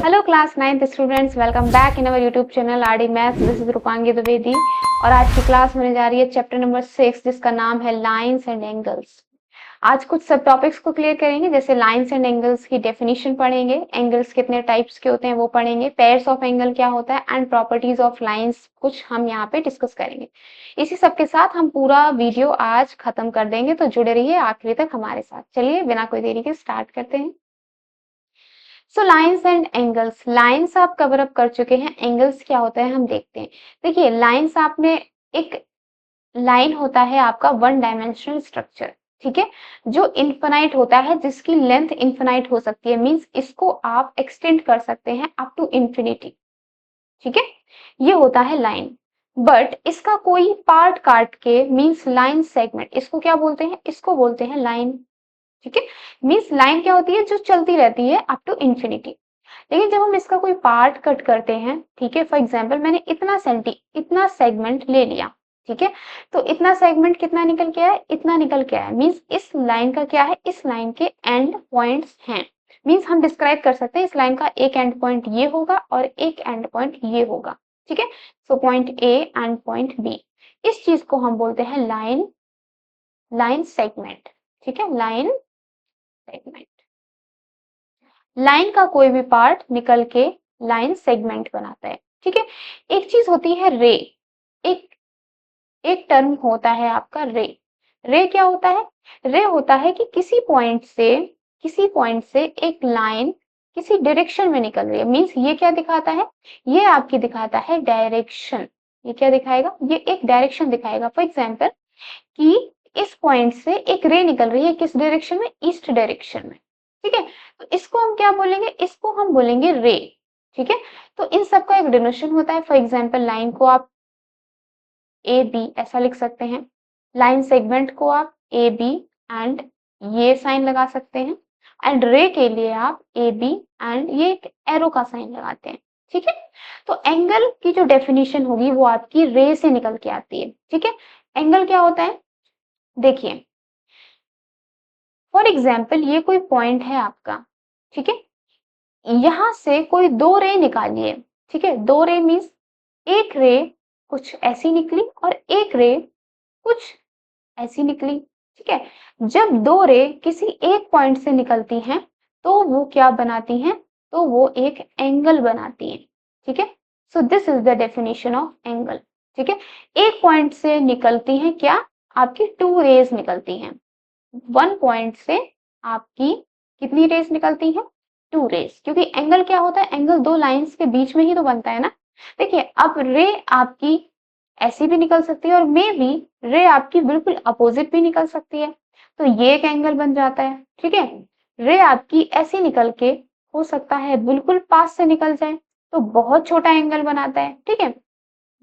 Hello class 9th students, welcome back in our YouTube channel RD maths. This is Rupangi Dwivedi और आज की class होने जा रही है चैप्टर नंबर 6 जिसका नाम है लाइंस एंड एंगल्स। आज कुछ सब टॉपिक्स को क्लियर करेंगे, जैसे लाइंस एंड एंगल्स की डेफिनेशन पढ़ेंगे, एंगल्स कितने टाइप्स के होते हैं वो पढ़ेंगे, पेयर्स ऑफ एंगल क्या होता है एंड प्रॉपर्टीज ऑफ लाइंस कुछ हम यहाँ पे डिस्कस करेंगे। इसी सब के साथ हम पूरा वीडियो आज खत्म कर देंगे, तो जुड़े रहिए आखिरी तक हमारे साथ। चलिए बिना कोई देरी के स्टार्ट करते हैं। सो लाइंस एंड एंगल्स, लाइंस आप कवर अप कर चुके हैं, एंगल्स क्या होता है हम देखते हैं। देखिए लाइंस आपने, एक लाइन होता है आपका वन डायमेंशनल स्ट्रक्चर, ठीक है, जो इनफिनाइट होता है, जिसकी लेंथ इनफिनाइट हो सकती है, मींस इसको आप एक्सटेंड कर सकते हैं अप टू इंफिनिटी, ठीक है, ये होता है लाइन। बट इसका कोई पार्ट काट के मींस लाइन सेगमेंट, इसको क्या बोलते हैं, इसको बोलते हैं लाइन, ठीक है। मींस लाइन क्या होती है, जो चलती रहती है अप टू इंफिनिटी। लेकिन जब हम इसका कोई पार्ट कट करते हैं, ठीक है, फॉर एग्जांपल मैंने इतना सेगमेंट ले लिया, ठीक है, तो इतना सेगमेंट कितना निकल के आया, इतना निकल के आया, मींस इस लाइन का क्या है, इस लाइन के एंड पॉइंट्स हैं। मींस हम डिस्क्राइब कर सकते हैं इस लाइन का एक एंड पॉइंट ये होगा और एक एंड पॉइंट ये होगा, ठीक है। So point A and point B, इस चीज को हम बोलते हैं लाइन, लाइन सेगमेंट, ठीक है, लाइन सेगमेंट। लाइन का कोई भी पार्ट निकल के लाइन सेगमेंट बनाता है, ठीक है। एक चीज होती है रे, एक एक टर्म होता है आपका रे। रे क्या होता है, रे होता है कि किसी पॉइंट से एक लाइन किसी डायरेक्शन में निकल रही है, मींस ये क्या दिखाता है, ये आपकी दिखाता है डायरेक्शन। ये क्या दिखाएगा, ये एक डायरेक्शन दिखाएगा। फॉर एग्जाम्पल कि इस पॉइंट से एक रे निकल रही है, किस डायरेक्शन में, ईस्ट डायरेक्शन में, ठीक है। तो इसको हम क्या बोलेंगे, इसको हम बोलेंगे रे, ठीक है। तो इन सब का एक डिनोशन होता है। फॉर एग्जाम्पल लाइन को आप ए बी ऐसा लिख सकते हैं, लाइन सेगमेंट को आप ए बी एंड ये साइन लगा सकते हैं, एंड रे के लिए आप ए बी एंड ये एक एरो का साइन लगाते हैं, ठीक है। तो एंगल की जो डेफिनेशन होगी वो आपकी रे से निकल के आती है, ठीक है। एंगल क्या होता है, देखिए फॉर एग्जाम्पल ये कोई पॉइंट है आपका, ठीक है, यहां से कोई दो रे निकालिए, ठीक है। दो रे मीन्स एक रे कुछ ऐसी निकली और एक रे कुछ ऐसी निकली, ठीक है। जब दो रे किसी एक पॉइंट से निकलती हैं तो वो क्या बनाती हैं, तो वो एक एंगल बनाती हैं, ठीक है। So this is the definition of angle, ठीक है। एक पॉइंट से निकलती हैं क्या, आपकी टू रेज निकलती हैं, वन पॉइंट से आपकी कितनी रेस निकलती है, टू रेस, क्योंकि एंगल क्या होता है, एंगल दो लाइंस के बीच में ही तो बनता है ना। देखिए अब रे आपकी ऐसी भी निकल सकती है और मे बी रे आपकी बिल्कुल अपोजिट भी निकल सकती है, तो ये एक एंगल बन जाता है, ठीक है। रे आपकी ऐसी निकल के हो सकता है बिल्कुल पास से निकल जाए, तो बहुत छोटा एंगल बनाता है, ठीक है।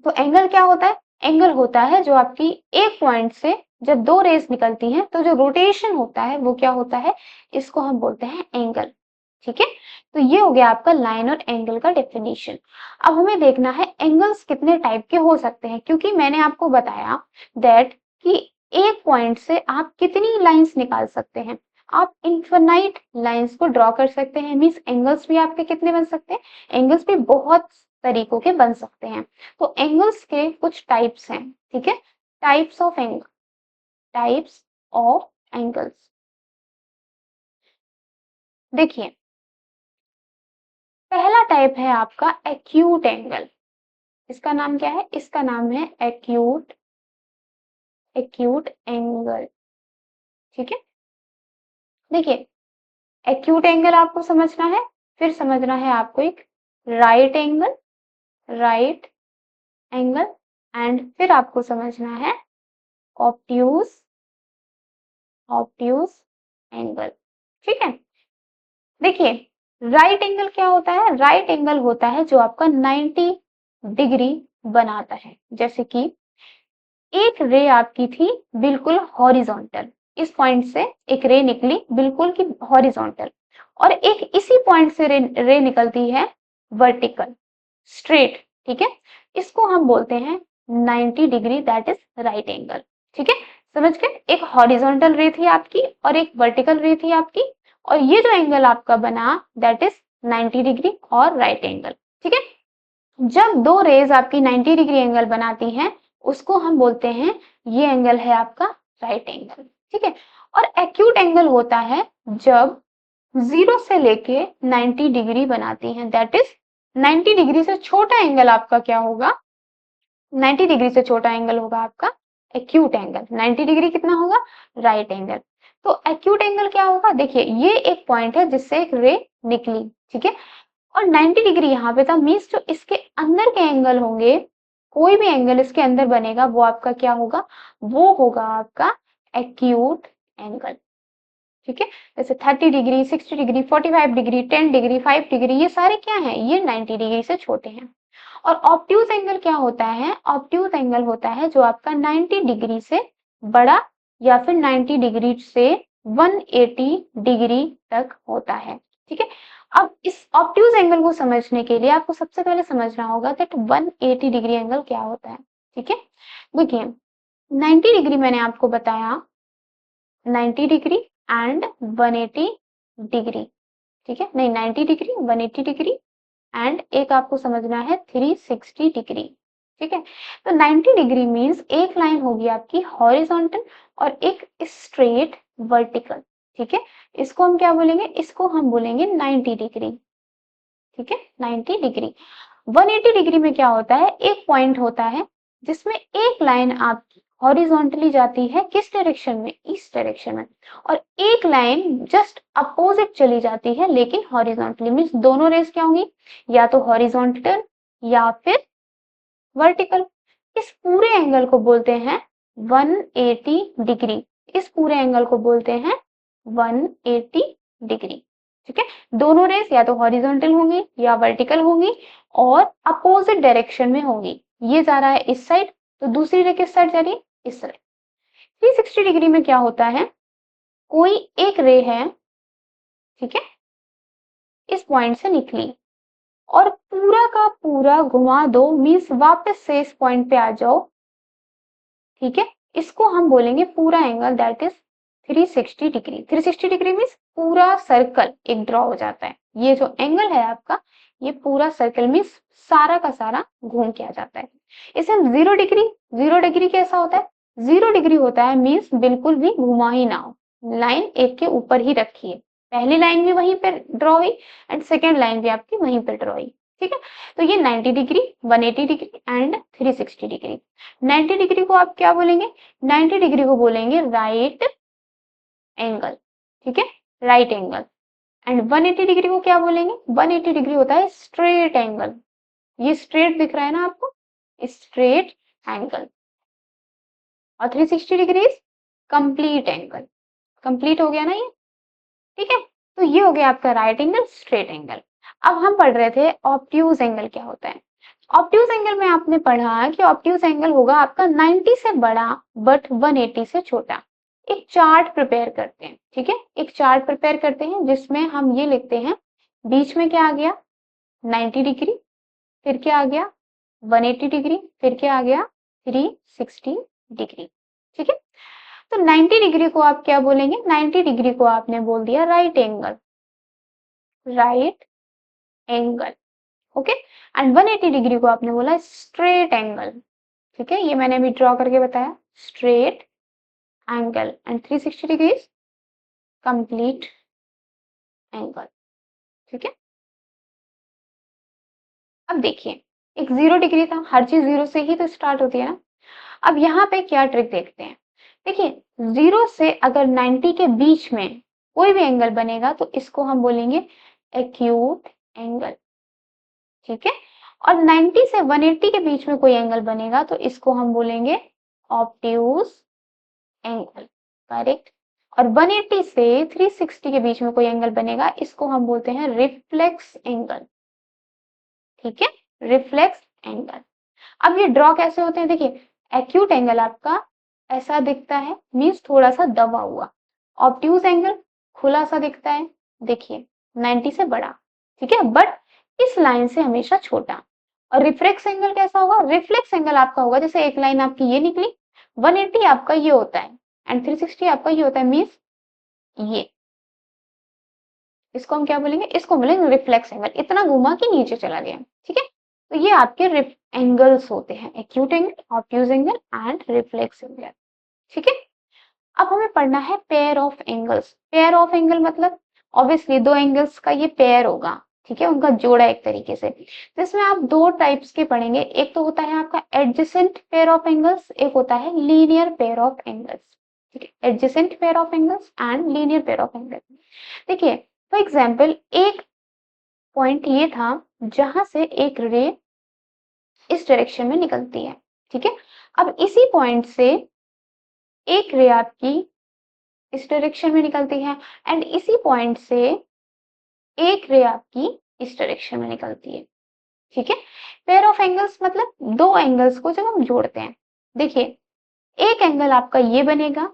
तो एंगल क्या होता है, एंगल होता है जो आपकी एक पॉइंट से जब दो रेस निकलती हैं तो जो रोटेशन होता है वो क्या होता है, इसको हम बोलते हैं एंगल, ठीक है। तो ये हो गया आपका लाइन और एंगल का डेफिनेशन। अब हमें देखना है एंगल्स कितने टाइप के हो सकते हैं, क्योंकि मैंने आपको बताया दैट कि एक पॉइंट से आप कितनी लाइंस निकाल सकते हैं, आप इनफिनाइट लाइंस को ड्रॉ कर सकते हैं, मींस एंगल्स भी आपके कितने बन सकते हैं, एंगल्स भी बहुत तरीकों के बन सकते हैं। तो एंगल्स के कुछ टाइप्स हैं, ठीक है, types of angle, types of angles. देखिए पहला टाइप है आपका एक्यूट एंगल। इसका नाम क्या है, इसका नाम है एक्यूट, एक्यूट एंगल, ठीक है। देखिए एक्यूट एंगल आपको समझना है, फिर समझना है आपको एक right angle, right angle, and फिर आपको समझना है ऑब्ट्यूज, ऑब्ट्यूज एंगल, ठीक है। देखिए राइट एंगल क्या होता है, राइट एंगल होता है जो आपका 90 डिग्री बनाता है। जैसे कि एक रे आपकी थी बिल्कुल हॉरिजॉन्टल, इस पॉइंट से एक रे निकली बिल्कुल की हॉरिजॉन्टल, और एक इसी पॉइंट से रे निकलती है वर्टिकल, स्ट्रेट, ठीक है। इसको हम बोलते हैं 90 degree, that is right angle, ठीक है। समझ गए, एक हॉरिजॉन्टल रे थी आपकी और एक वर्टिकल रे थी आपकी, और ये जो एंगल आपका बना दैट इज 90 डिग्री और राइट एंगल। ठीक है, जब दो रेज आपकी 90 डिग्री एंगल बनाती हैं उसको हम बोलते हैं ये एंगल है आपका राइट एंगल। ठीक है, और एक्यूट एंगल होता है जब 0 से लेके 90 डिग्री बनाती हैं, दैट इज 90 डिग्री से छोटा एंगल आपका क्या होगा, 90 डिग्री से छोटा एंगल होगा आपका एक्यूट एंगल। 90 डिग्री कितना होगा, राइट एंगल। तो एक्यूट एंगल क्या होगा, देखिए ये एक पॉइंट है जिससे एक रे निकली। ठीक है, और 90 डिग्री यहाँ पे था, मीन्स जो इसके अंदर के एंगल होंगे, कोई भी एंगल इसके अंदर बनेगा वो आपका क्या होगा, वो होगा आपका एक्यूट एंगल। ठीक है, जैसे 30 degree, 60 degree, 45 degree, 10 degree, 5 degree, ये सारे क्या हैं, ये 90 डिग्री से छोटे हैं। और ऑब्ट्यूज एंगल क्या होता है, ऑब्ट्यूज एंगल होता है जो आपका 90 डिग्री से बड़ा या फिर 90 डिग्री से 180 डिग्री तक होता है। ठीक है, अब इस ऑब्ट्यूज एंगल को समझने के लिए आपको सबसे पहले समझना होगा दैट 180 डिग्री एंगल क्या होता है। ठीक है, देखिए 90 डिग्री मैंने आपको बताया, 90 डिग्री एंड 180 डिग्री। ठीक है, नहीं 90 डिग्री, 180 डिग्री एंड एक आपको समझना है 360 डिग्री। ठीक है, तो 90 डिग्री मींस एक लाइन होगी आपकी हॉरिजॉन्टल और एक स्ट्रेट वर्टिकल। ठीक है, इसको हम क्या बोलेंगे, इसको हम बोलेंगे 90 डिग्री। ठीक है, 90 डिग्री। 180 डिग्री में क्या होता है, एक पॉइंट होता है जिसमें एक लाइन आपकी हॉरिजॉन्टली जाती है किस डायरेक्शन में, इस डायरेक्शन में, और एक लाइन जस्ट अपोजिट चली जाती है लेकिन हॉरिजॉन्टली, मींस दोनों रेस क्या होंगी, या तो हॉरिजॉन्टल या फिर वर्टिकल। इस पूरे एंगल को बोलते हैं 180 डिग्री, इस पूरे एंगल को बोलते हैं 180 डिग्री। ठीक है, दोनों रेस या तो हॉरिजॉन्टल होंगी या वर्टिकल होंगी और अपोजिट डायरेक्शन में होंगी। ये जा रहा है इस साइड तो दूसरी रे किस साइड जा रही है, इस साइड। 360 डिग्री में क्या होता है, कोई एक रे है, ठीक है, इस पॉइंट से निकली और पूरा का पूरा घुमा दो, मीन्स वापस से इस पॉइंट पे आ जाओ। ठीक है, इसको हम बोलेंगे पूरा angle, that is 360 degree. 360 degree means पूरा सर्कल एक ड्रॉ हो जाता है। ये जो एंगल है आपका, ये पूरा सर्कल मीन्स सारा का सारा घूम के आ जाता है। इसे हम 0 डिग्री, 0 डिग्री कैसा होता है, 0 डिग्री होता है मीन्स बिल्कुल भी घुमा ही ना हो, लाइन एक के ऊपर ही रखी है। पहली लाइन भी वहीं पर ड्रॉ हुई एंड सेकेंड लाइन भी आपकी वहीं पर ड्रॉ हुई। ठीक है, तो ये 90 degree, 180 degree and 360 degree. 90 degree को आप क्या बोलेंगे, 90 डिग्री को बोलेंगे राइट एंगल। ठीक है, राइट एंगल। एंड 180 डिग्री को क्या बोलेंगे, 180 डिग्री होता है स्ट्रेट एंगल। ये स्ट्रेट दिख रहा है ना आपको, स्ट्रेट एंगल। और 360 डिग्री कंप्लीट एंगल। कंप्लीट हो गया ना ये। ठीक है, तो ये हो गया आपका राइट एंगल, स्ट्रेट एंगल। अब हम पढ़ रहे थे ऑब्ट्यूज एंगल क्या होता है। ऑब्ट्यूज एंगल में आपने पढ़ा कि ऑब्ट्यूज एंगल होगा आपका 90 से बड़ा बट 180 से छोटा। एक चार्ट प्रिपेयर करते हैं। ठीक है, एक चार्ट प्रिपेयर करते हैं जिसमें हम ये लिखते हैं, बीच में क्या आ गया 90 डिग्री, फिर क्या आ गया 180 डिग्री, फिर क्या आ गया 360 डिग्री। ठीक है, तो 90 डिग्री को आप क्या बोलेंगे, 90 डिग्री को आपने बोल दिया right angle, right angle. Okay, and 180 degree को आपने बोला स्ट्रेट एंगल। ठीक है, ये मैंने अभी ड्रॉ करके बताया, straight angle. And 360 degree complete angle. ठीक है, अब देखिए एक 0 डिग्री था, हर चीज 0 से ही तो स्टार्ट होती है ना। अब यहाँ पे क्या ट्रिक देखते हैं, देखिए 0 से अगर 90 के बीच में कोई भी एंगल बनेगा तो इसको हम बोलेंगे एक्यूट एंगल। ठीक है, और 90 से 180 के बीच में कोई एंगल बनेगा तो इसको हम बोलेंगे ऑब्ट्यूज एंगल। करेक्ट, और 180 से 360 के बीच में कोई एंगल बनेगा इसको हम बोलते हैं रिफ्लेक्स एंगल। ठीक है, रिफ्लेक्स एंगल। अब ये ड्रॉ कैसे होते हैं, देखिए एक्यूट एंगल आपका ऐसा दिखता है, मीन्स थोड़ा सा दबा हुआ। ऑब्ट्यूज एंगल खुला सा दिखता है, देखिए 90 से बड़ा। ठीक है, बट इस लाइन से हमेशा छोटा। और रिफ्लेक्स एंगल कैसा होगा, रिफ्लेक्स एंगल आपका होगा जैसे एक लाइन आपकी ये निकली, 180 आपका ये होता है एंड 360 आपका ये होता है, मीन्स ये इसको हम क्या बोलेंगे, इसको बोलेंगे रिफ्लेक्स एंगल, इतना घुमा कि नीचे चला गया, ठीक है। तो ये आपके एंगल्स होते हैं, acute angle, obtuse angle and reflex angle, ठीक है। अब हमें पढ़ना है pair of angles. Pair of angle मतलब ऑब्वियसली दो एंगल्स का ये पेयर होगा, ठीक है, उनका जोड़ा एक तरीके से। तो इसमें आप दो टाइप्स के पढ़ेंगे, एक तो होता है आपका एडजेसेंट पेयर ऑफ एंगल्स, एक होता है लीनियर पेयर ऑफ एंगल्स, ठीक है। Adjacent pair of angles and linear pair of angles. देखिए फॉर एग्जाम्पल एक पॉइंट ये था जहां से एक रे इस डायरेक्शन में निकलती है, ठीक है। अब इसी पॉइंट से एक रे आपकी इस डायरेक्शन में निकलती है एंड इसी पॉइंट से एक रे आपकी इस डायरेक्शन में निकलती है, ठीक है। पेयर ऑफ एंगल्स मतलब दो एंगल्स को जब हम जोड़ते हैं, देखिए एक एंगल आपका ये बनेगा,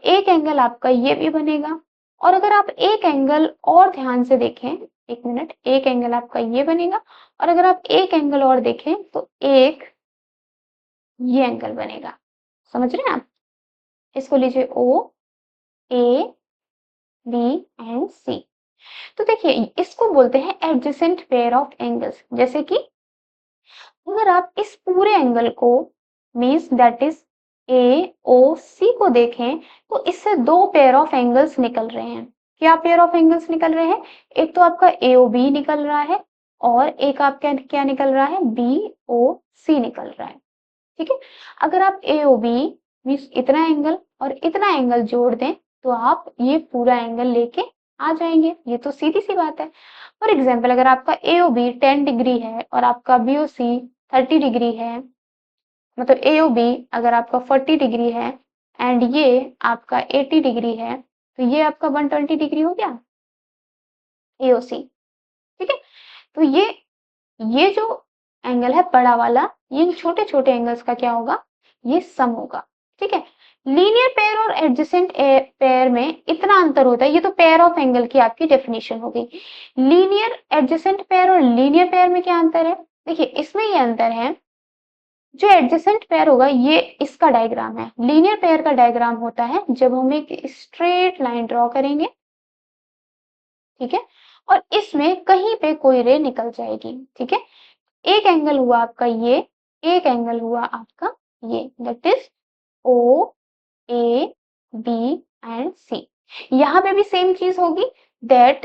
एक एंगल आपका ये भी बनेगा, और अगर आप एक एंगल और ध्यान से देखें, एक मिनट, एक एंगल आपका ये बनेगा और अगर आप एक एंगल और देखें तो एक ये एंगल बनेगा, समझ रहे हैं आप। इसको लीजिए ओ ए बी एंड सी। तो देखिए इसको बोलते हैं एडजेसेंट पेयर ऑफ एंगल्स। जैसे कि अगर आप इस पूरे एंगल को मीन्स दैट इज ए ओ सी को देखें तो इससे दो पेयर ऑफ एंगल्स निकल रहे हैं। क्या पेयर ऑफ एंगल्स निकल रहे हैं, एक तो आपका ए ओ बी निकल रहा है और एक आपका क्या निकल रहा है, बी ओ सी निकल रहा है, ठीक है। अगर आप ए ओ बी मीन्स इतना एंगल और इतना एंगल जोड़ दें तो आप ये पूरा एंगल लेके आ जाएंगे, ये तो सीधी सी बात है। फॉर एग्जाम्पल अगर आपका ए ओ बी 10 डिग्री है और आपका बी ओ सी 30 डिग्री है, मतलब ए ओ बी अगर आपका 40 डिग्री है एंड ये आपका 80 डिग्री है तो ये आपका 120 डिग्री हो गया ए ओ सी, ठीक है। तो ये जो एंगल है बड़ा वाला, ये छोटे छोटे एंगल्स का क्या होगा, ये सम होगा, ठीक है। लीनियर पेयर और एडजेसेंट पेयर में इतना अंतर होता है, ये तो पेयर ऑफ एंगल की आपकी डेफिनेशन हो गई। लीनियर एडजेसेंट पेयर और लीनियर पेयर में क्या अंतर है, देखिए इसमें ये अंतर है, जो एडजेसेंट पेयर होगा ये इसका डायग्राम है, लीनियर पेयर का डायग्राम होता है जब हम एक स्ट्रेट लाइन ड्रॉ करेंगे, ठीक है, और इसमें कहीं पे कोई रे निकल जाएगी, ठीक है। एक एंगल हुआ आपका ये, एक एंगल हुआ आपका ये, that is O A B and C. यहाँ पे भी सेम चीज होगी, दैट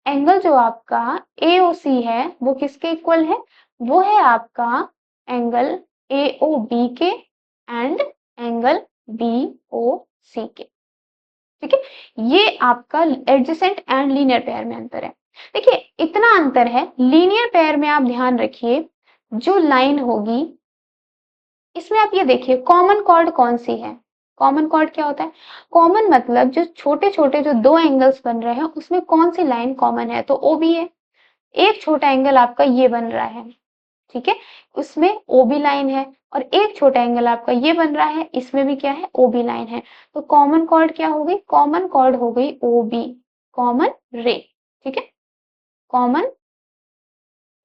एंगल जो आपका ए ओ सी है वो किसके इक्वल है, वो है आपका एंगल ए ओ बी के एंड एंगल बी ओ सी के, ठीक है। ये आपका एडजेसेंट एंड लीनियर पेयर में अंतर है। देखिए इतना अंतर है, लीनियर पेयर में आप ध्यान रखिए जो लाइन होगी इसमें आप ये देखिए कॉमन कॉर्ड कौन सी है। कॉमन कॉर्ड क्या होता है, कॉमन मतलब जो छोटे छोटे जो दो एंगल्स बन रहे हैं उसमें कौन सी लाइन कॉमन है, तो ओ बी है। एक छोटा एंगल आपका ये बन रहा है, ठीक है, उसमें ओ बी लाइन है, और एक छोटा एंगल आपका ये बन रहा है, इसमें भी क्या है, ओ बी लाइन है। तो कॉमन कॉर्ड क्या हो गई, कॉमन कॉर्ड हो गई ओ बी, कॉमन रे, ठीक है, कॉमन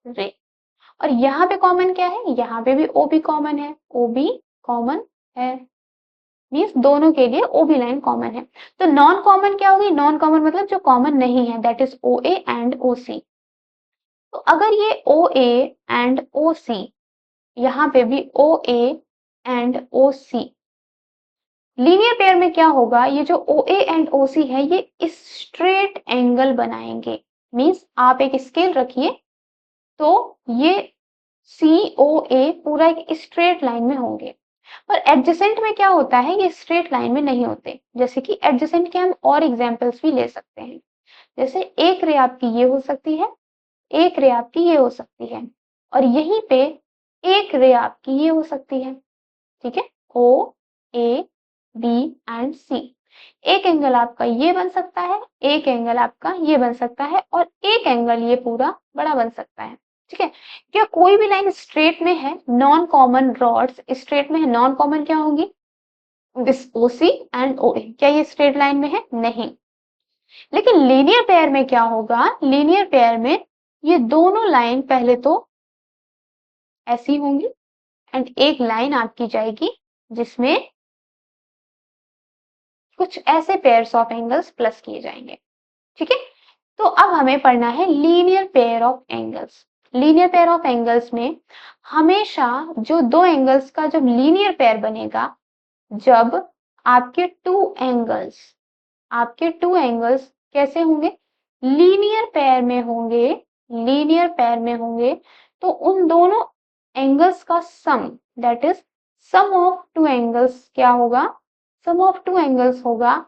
रे। और यहाँ पे कॉमन क्या है, यहाँ पे भी ओ बी कॉमन है, ओ बी कॉमन है, मीन्स दोनों के लिए ओ बी लाइन कॉमन है। तो नॉन कॉमन क्या होगी, नॉन कॉमन मतलब जो कॉमन नहीं है, that is O A and O C. तो अगर ये ओ ए एंड ओ सी, यहाँ पे भी O A and O C, linear pair में क्या होगा, ये जो ओ ए एंड ओ सी है ये स्ट्रेट एंगल बनाएंगे, मीन्स आप एक स्केल रखिए तो ये सी ओ ए पूरा एक स्ट्रेट लाइन में होंगे। पर एडजेसेंट में क्या होता है, ये स्ट्रेट लाइन में नहीं होते। जैसे कि एडजेसेंट के हम और एग्जांपल्स भी ले सकते हैं, जैसे एक रे आपकी ये हो सकती है, एक रे आपकी ये हो सकती है, और यहीं पे एक रे आपकी ये हो सकती है, ठीक है, ओ ए बी एंड सी। एक एंगल आपका ये बन सकता है, एक एंगल आपका ये बन सकता है, और एक एंगल ये पूरा बड़ा बन सकता है, ठीक है। क्या कोई भी लाइन स्ट्रेट में है, नॉन कॉमन रॉड्स स्ट्रेट में है, नॉन कॉमन क्या होगी, दिस ओ सी एंड ओ ए, क्या ये स्ट्रेट लाइन में है, नहीं। लेकिन लीनियर पेयर में क्या होगा, लीनियर पेयर में ये दोनों लाइन पहले तो ऐसी होंगी एंड एक लाइन आपकी जाएगी जिसमें कुछ ऐसे पेयर्स ऑफ एंगल्स प्लस किए जाएंगे, ठीक है। तो अब हमें पढ़ना है linear pair of angles. Linear pair of angles में हमेशा जो दो एंगल्स का जब लीनियर पेयर बनेगा, जब आपके टू एंगल्स कैसे होंगे, लीनियर पेयर में होंगे, लीनियर पेयर में होंगे, तो उन दोनों एंगल्स का sum, that is sum of two angles क्या होगा, सम ऑफ टू एंगल्स होगा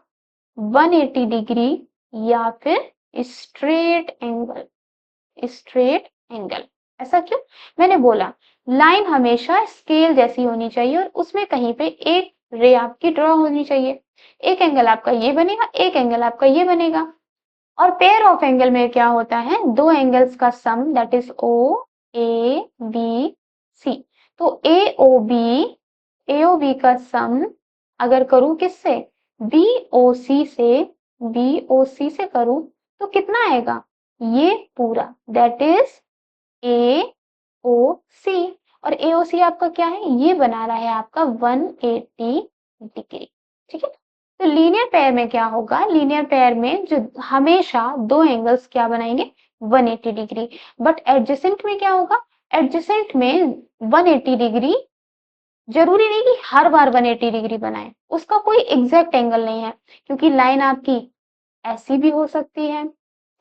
180 डिग्री या फिर स्ट्रेट एंगल, स्ट्रेट एंगल। ऐसा क्यों, मैंने बोला लाइन हमेशा स्केल जैसी होनी चाहिए और उसमें कहीं पे एक रे आपकी ड्रॉ होनी चाहिए। एक एंगल आपका ये बनेगा, एक एंगल आपका ये बनेगा। और पेयर ऑफ एंगल में क्या होता है, दो एंगल्स का sum, that is O A B C. तो एओबी का सम अगर करूं किससे, बीओसी से करूं तो कितना आएगा, ये पूरा, दैट इज एओसी। और एओसी आपका क्या है, ये बना रहा है आपका 180 डिग्री। ठीक है, तो लीनियर पेयर में क्या होगा, लीनियर पेयर में जो हमेशा दो एंगल्स क्या बनाएंगे, 180 डिग्री। बट एडजेसेंट में क्या होगा, एडजेसेंट में 180 डिग्री जरूरी नहीं कि हर बार 180 डिग्री बनाए, उसका कोई एग्जैक्ट एंगल नहीं है, क्योंकि लाइन आपकी ऐसी भी हो सकती है।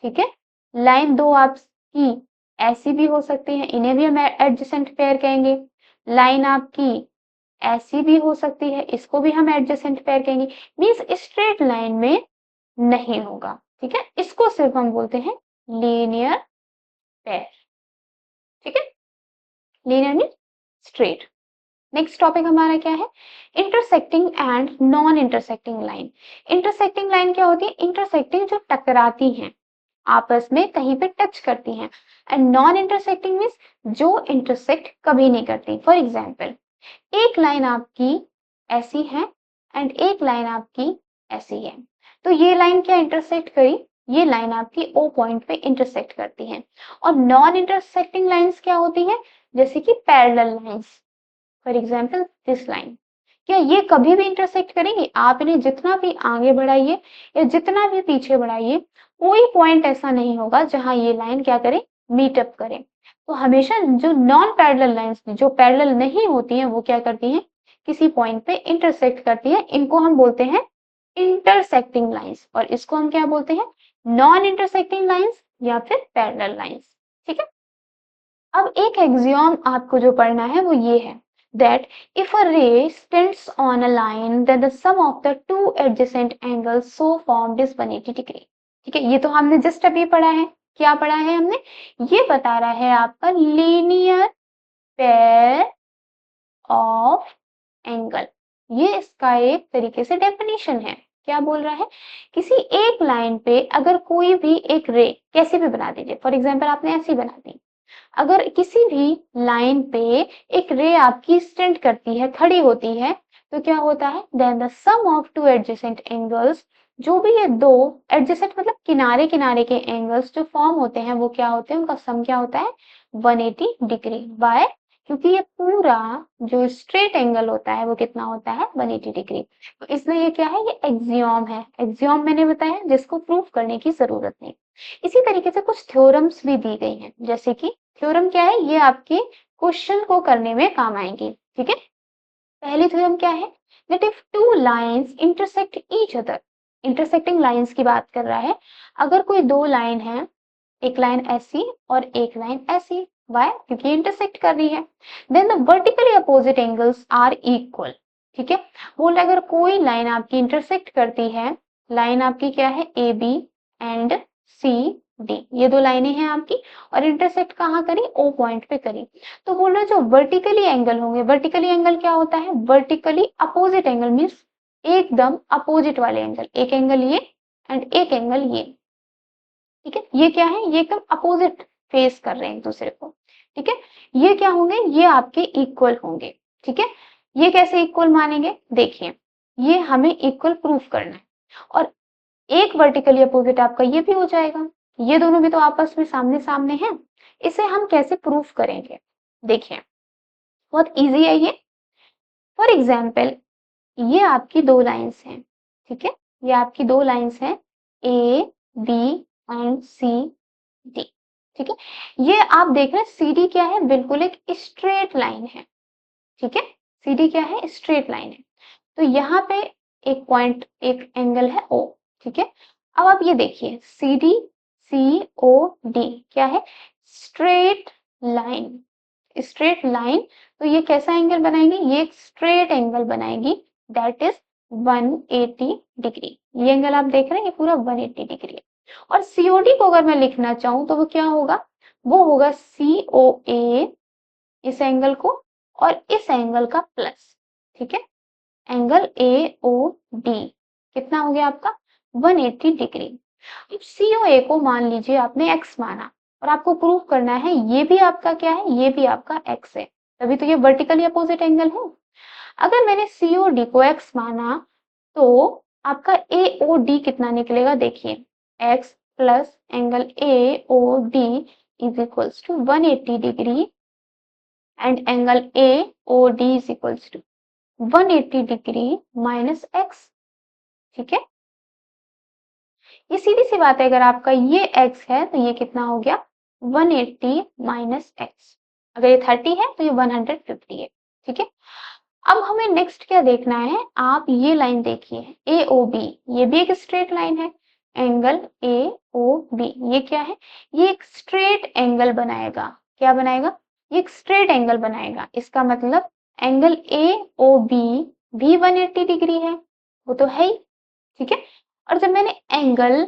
ठीक है, लाइन दो आपकी ऐसी भी हो सकती है, इन्हें भी हम एडजेसेंट पेयर कहेंगे। लाइन आपकी ऐसी भी हो सकती है, इसको भी हम एडजेसेंट पेयर कहेंगे। मींस स्ट्रेट लाइन में नहीं होगा। ठीक है, इसको सिर्फ हम बोलते हैं लीनियर पेयर। ठीक है, linear mean straight. Next topic हमारा क्या है, intersecting and non intersecting line. Intersecting line क्या होती है, इंटरसेक्टिंग जो टकराती हैं, आपस में कहीं पे टच करती हैं। एंड नॉन इंटरसेक्टिंग मीन्स जो इंटरसेक्ट कभी नहीं करती। फॉर एग्जाम्पल, एक लाइन आपकी ऐसी है एंड एक लाइन आपकी ऐसी है, तो ये लाइन क्या इंटरसेक्ट करी, ये लाइन आपकी ओ पॉइंट पे इंटरसेक्ट करती है। और नॉन इंटरसेक्टिंग लाइंस क्या होती है, जैसे कि parallel lines, for example this line, क्या ये कभी भी इंटरसेक्ट करेंगे, आप इन्हें जितना भी आगे बढ़ाइए या जितना भी पीछे बढ़ाइए, कोई पॉइंट ऐसा नहीं होगा जहां ये लाइन क्या करे, मीटअप करे। तो हमेशा जो नॉन पैरेलल लाइंस जो पैरेलल नहीं होती हैं, वो क्या करती हैं, किसी पॉइंट पे इंटरसेक्ट करती है। इनको हम बोलते हैं इंटरसेक्टिंग लाइंस, और इसको हम क्या बोलते हैं, नॉन इंटरसेक्टिंग लाइंस या फिर पैरेलल लाइंस। ठीक है, अब एक एक्सियोम आपको जो पढ़ना है वो ये है, that if a ray stands on a line then the sum of the two adjacent angles so formed is 180 degree। ठीक है, ये तो हमने जस्ट अभी पढ़ा है, क्या पढ़ा है हमने, ये बता रहा है आपका लीनियर पेयर ऑफ एंगल। ये इसका एक तरीके से डेफिनेशन है। क्या बोल रहा है, किसी एक लाइन पे अगर कोई भी एक रे कैसे भी बना दीजिए, फॉर एग्जाम्पल आपने ऐसी बना दी, अगर किसी भी लाइन पे एक रे आपकी स्टैंड करती है, खड़ी होती है, तो क्या होता है, then the sum of two adjacent angles, जो भी ये दो एडजेसेंट मतलब किनारे किनारे के एंगल्स जो फॉर्म होते हैं, वो क्या होते हैं, उनका सम क्या होता है, 180 डिग्री। बाय, क्योंकि ये पूरा जो स्ट्रेट एंगल होता है वो कितना होता है, 180 डिग्री। तो इसलिए ये क्या है, ये एक्सियोम है। एक्सियोम मैंने बताया जिसको प्रूफ करने की जरूरत नहीं। इसी तरीके से कुछ थ्योरम्स भी दी गई हैं, जैसे कि थ्योरम क्या है, ये आपके क्वेश्चन को करने में काम आएंगी। ठीक है, पहली थ्योरम क्या है, that if two lines intersect each other, intersecting lines की बात कर रहा है। अगर कोई दो लाइन है, एक लाइन ऐसी और एक लाइन ऐसी, वाई, क्योंकि इंटरसेक्ट कर रही है, then the vertically opposite angles are equal. ठीक है, बोल रहा है अगर कोई लाइन आपकी इंटरसेक्ट करती है, लाइन आपकी क्या है, A B and C D, ये दो लाइनें हैं आपकी, और इंटरसेक्ट कहाँ करी, ओ पॉइंट पे करी, तो बोल रहे जो वर्टिकली एंगल होंगे, वर्टिकली एंगल क्या होता है, वर्टिकली अपोजिट एंगल मीन्स एकदम अपोजिट वाले एंगल, एक एंगल ये एंड एक एंगल ये। ठीक है, ये क्या है, ये एकदम अपोजिट फेस कर रहे हैं एक दूसरे को। ठीक है, ये क्या होंगे, ये आपके इक्वल होंगे। ठीक है, ये कैसे इक्वल मानेंगे, देखिए ये हमें इक्वल प्रूफ करना है, और एक वर्टिकली अपोजिट आपका ये भी हो जाएगा, ये दोनों भी तो आपस में सामने सामने हैं। इसे हम कैसे प्रूफ करेंगे, देखिए बहुत इजी है ये। फॉर एग्जाम्पल, ये आपकी दो लाइंस हैं। ठीक है, ये आपकी दो लाइंस हैं, A B and C D. ठीक है, ये आप देख रहे हैं सी डी क्या है, बिल्कुल एक स्ट्रेट लाइन है। ठीक है, सी डी क्या है, स्ट्रेट लाइन है। तो यहाँ पे एक पॉइंट, एक एंगल है ओ। ठीक है, अब आप ये देखिए सी डी, सी ओ डी क्या है, स्ट्रेट लाइन। स्ट्रेट लाइन, तो ये कैसा एंगल बनाएगी, ये एक स्ट्रेट एंगल बनाएगी, दैट इज 180 डिग्री। ये एंगल आप देख रहे हैं, ये पूरा 180 डिग्री है। और सीओडी को अगर मैं लिखना चाहूं तो वो क्या होगा, वो होगा सीओए, इस एंगल को और इस एंगल का प्लस। ठीक है, एंगल ए ओ डी कितना हो गया आपका, 180 डिग्री। अब सीओए को मान लीजिए आपने एक्स माना और आपको प्रूव करना है ये भी आपका क्या है, ये भी आपका एक्स है, तभी तो ये वर्टिकली अपोजिट एंगल है। अगर मैंने सीओडी को एक्स माना तो आपका एओडी कितना निकलेगा, देखिए x plus angle AOD is equals to 180 degree and angle AOD is equals to 180 degree minus x. ठीक है, ये सीधी सी बात है, अगर आपका ये x है तो ये कितना हो गया, 180 माइनस एक्स। अगर ये 30 है तो ये 150 है। ठीक है, अब हमें नेक्स्ट क्या देखना है, आप ये लाइन देखिए ए ओ बी, ये भी एक स्ट्रेट लाइन है। एंगल ए ओ बी ये क्या है, ये एक स्ट्रेट एंगल बनाएगा। क्या बनाएगा, ये एक स्ट्रेट एंगल बनाएगा। इसका मतलब एंगल ए ओ बी भी 180 डिग्री है, वो तो है ही। ठीक है, और जब मैंने angle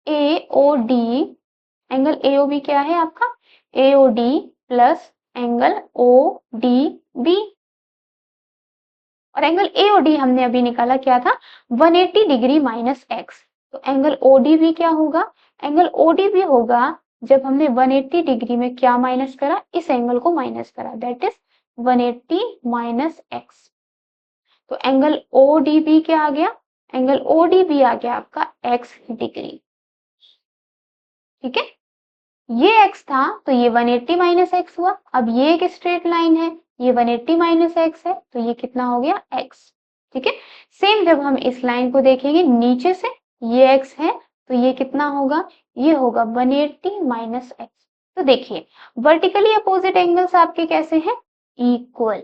A O D, angle A O B क्या है आपका, A O D plus angle O D B, और एंगल ए ओ डी हमने अभी निकाला क्या था, 180 डिग्री माइनस एक्स। तो एंगल ओ डी भी क्या होगा, एंगल ओ डी भी होगा जब हमने 180 डिग्री में क्या माइनस करा, इस एंगल को माइनस करा, दैट इज 180 माइनस एक्स। तो एंगल ओ डी बी क्या आ गया, एंगल ओ डी बी आ गया आपका एक्स डिग्री। ठीक है, ये x था तो ये 180 माइनस एक्स हुआ। अब ये एक स्ट्रेट लाइन है, ये 180 माइनस एक्स है तो ये कितना हो गया x। ठीक है, सेम जब हम इस लाइन को देखेंगे नीचे से, ये x है तो ये कितना होगा, ये होगा 180 माइनस एक्स। तो देखिए वर्टिकली अपोजिट एंगल्स आपके कैसे हैं, इक्वल।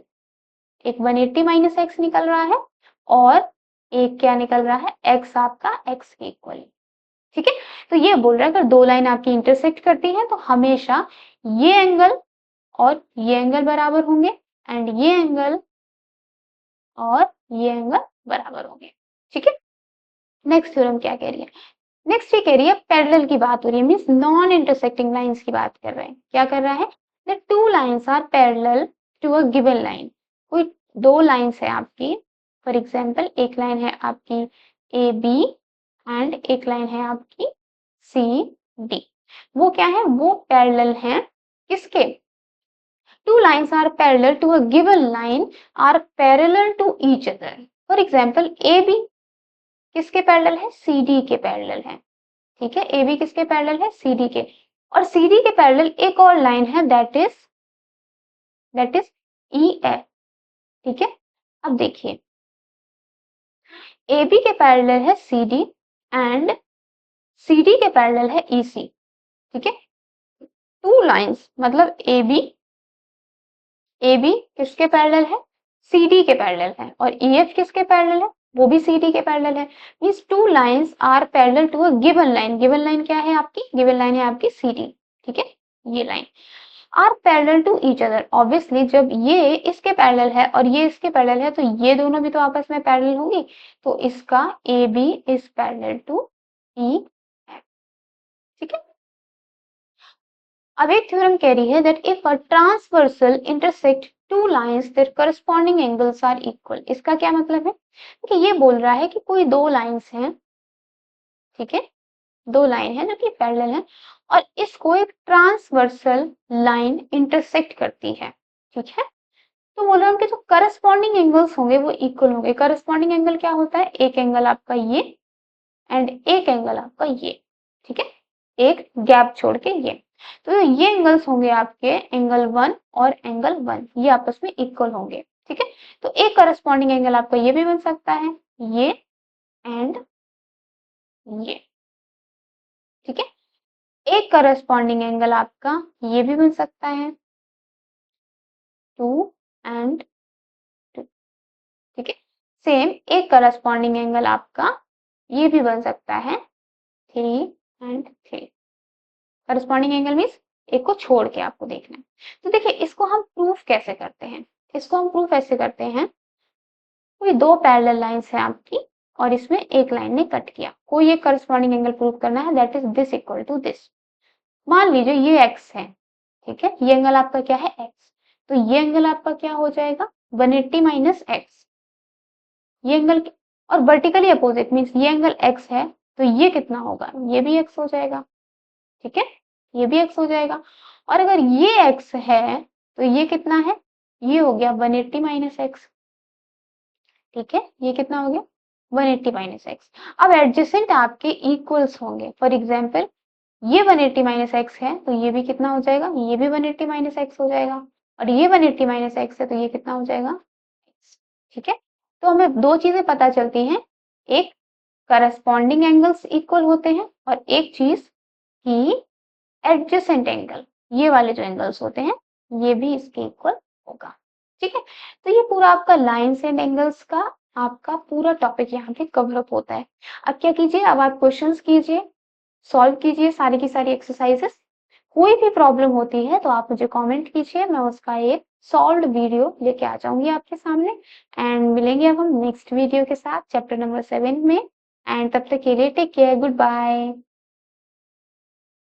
एक 180 माइनस एक्स निकल रहा है और एक क्या निकल रहा है, x आपका x के इक्वल। ठीक है, तो ये बोल रहा है अगर दो लाइन आपकी इंटरसेक्ट करती है तो हमेशा ये एंगल और ये एंगल बराबर होंगे एंड ये एंगल और ये एंगल बराबर होंगे। ठीक है, नेक्स्ट थ्योरम क्या कह रही है, नेक्स्ट ये कह रही है पैरेलल की बात हो रही है, मींस नॉन इंटरसेक्टिंग लाइंस की बात कर रहे हैं। क्या कर रहा है, the two lines are parallel to a given line. कोई दो लाइंस है आपकी, फॉर एग्जांपल एक लाइन है आपकी ए बी एंड एक लाइन है आपकी सी डी। वो क्या है, वो पैरेलल हैं किसके, two lines are parallel to a given line are parallel to each other. For example AB किसके पैरेलल है, CD के पैरेलल है। ठीक है, AB किसके पैरेलल है, CD के, और CD के पैरेलल एक और लाइन है दैट इज EF। ठीक है, अब देखिए AB के पैरेलल है CD एंड CD के पैरेलल है EC। ठीक है, टू लाइंस मतलब AB किसके पैरेलल है, CD के पैरेलल है, और EF किसके पैरेलल है, वो भी CD के पैरेलल है। Means two lines are parallel to a given line. Given line क्या है आपकी, गिवन लाइन है आपकी CD। ठीक है, ये line are parallel to each other. Obviously जब ये इसके पैरेलल है और ये इसके पैरेलल है तो ये दोनों भी तो आपस में पैरेलल होंगी, तो इसका AB is parallel to EF। ठीक है, अब एक थ्योरम कह रही है that if a transversal intersect two lines their corresponding angles are equal. इसका क्या मतलब है कि ये बोल रहा है कि कोई दो लाइंस हैं, ठीक है, दो लाइन है जो कि पैरेलल है और इसको एक ट्रांसवर्सल लाइन इंटरसेक्ट करती है। ठीक है, तो बोल रहा हूँ कि जो करस्पॉन्डिंग एंगल्स होंगे वो इक्वल होंगे। करस्पॉन्डिंग एंगल क्या होता है, एक एंगल आपका ये एंड एक एंगल आपका ये। ठीक है, एक गैप छोड़ के ये, तो ये एंगल्स होंगे आपके एंगल 1 और एंगल 1, ये आपस में इक्वल होंगे। ठीक है, तो एक करस्पॉन्डिंग एंगल आपका ये भी बन सकता है, ये एंड ये। ठीक है, एक करस्पॉन्डिंग एंगल आपका ये भी बन सकता है 2 एंड 2, ठीक है। सेम एक करस्पॉन्डिंग एंगल आपका ये भी बन सकता है 3 एंड 3। करस्पॉन्डिंग एंगल मीन्स एक को छोड़ के आपको देखना है। तो देखिए इसको हम प्रूफ कैसे करते हैं, इसको हम प्रूफ ऐसे करते हैं, कोई दो पैरेलल लाइंस है आपकी और इसमें एक लाइन ने कट किया, कोई एक करस्पॉन्डिंग एंगल प्रूफ करना है, that is this equal to this. मान लीजिए ये x है, ठीक है, ये एंगल आपका क्या है x, तो ये एंगल आपका क्या हो जाएगा 180 माइनस एक्स, ये एंगल और वर्टिकली अपोजिट मीन्स ये एंगल x है तो ये कितना होगा, ये भी x हो जाएगा, ठीक है, ये भी x हो जाएगा। और अगर ये x है तो ये कितना है, ये हो गया 180 माइनस एक्स, ठीक है, ये कितना हो गया 180 माइनस एक्स। अब एडजेसेंट आपके इक्वल्स होंगे, फॉर एग्जाम्पल ये 180 माइनस एक्स है तो ये भी कितना हो जाएगा, ये भी 180 माइनस एक्स हो जाएगा, और ये 180 माइनस एक्स है तो ये कितना हो जाएगा x, ठीक है। तो हमें दो चीजें पता चलती हैं, एक करस्पॉन्डिंग एंगल्स इक्वल होते हैं और एक चीज कि एडजेसेंट एंगल, ये वाले जो एंगल्स होते हैं ये भी इसके इक्वल होगा, ठीक है। तो ये पूरा आपका लाइंस एंड एंगल्स का आपका पूरा टॉपिक यहाँ पे कवर अप होता है। अब क्या कीजिए, अब आप क्वेश्चंस कीजिए, सॉल्व कीजिए सारी की सारी एक्सरसाइजेस। कोई भी प्रॉब्लम होती है तो आप मुझे कमेंट कीजिए, मैं उसका एक सॉल्व्ड वीडियो लेके आ जाऊंगी आपके सामने। एंड मिलेंगे अब हम नेक्स्ट वीडियो के साथ चैप्टर नंबर 7 में। एंड तब तक के लिए टेक केयर, गुड बाय।